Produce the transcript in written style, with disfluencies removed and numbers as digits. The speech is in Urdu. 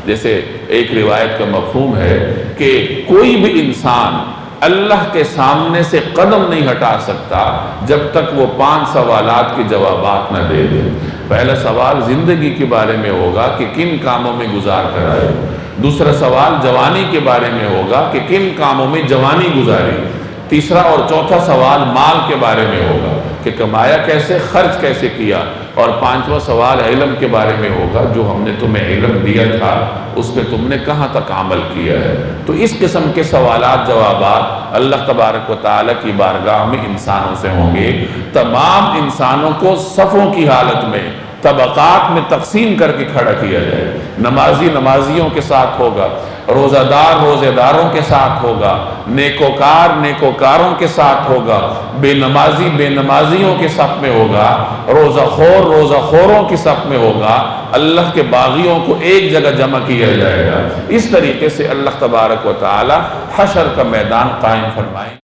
جیسے ایک روایت کا مفہوم ہے کہ کوئی بھی انسان اللہ کے سامنے سے قدم نہیں ہٹا سکتا جب تک وہ 5 سوالات کے جوابات نہ دے دے۔ پہلا سوال زندگی کے بارے میں ہوگا کہ کن کاموں میں گزار کر آئے۔ دوسرا سوال جوانی کے بارے میں ہوگا کہ کن کاموں میں جوانی گزاری۔ تیسرا اور چوتھا سوال مال کے بارے میں ہوگا کہ کمایا کیسے، خرچ کیسے کیا۔ اور 5واں سوال علم کے بارے میں ہوگا، جو ہم نے تمہیں علم دیا تھا اس پہ تم نے کہاں تک عمل کیا ہے۔ تو اس قسم کے سوالات جوابات اللہ تبارک و تعالیٰ کی بارگاہ میں انسانوں سے ہوں گے۔ تمام انسانوں کو صفوں کی حالت میں طبقات میں تقسیم کر کے کھڑا کیا جائے۔ نمازی نمازیوں کے ساتھ ہوگا، روزہ دار روزہ داروں کے ساتھ ہوگا، نیکوکار نیکوکاروں کے ساتھ ہوگا، بے نمازی بے نمازیوں کے صف میں ہوگا، روزہ خور روزہ خوروں کی صف میں ہوگا۔ اللہ کے باغیوں کو ایک جگہ جمع کیا جائے گا۔ اس طریقے سے اللہ تبارک و تعالی حشر کا میدان قائم فرمائیں۔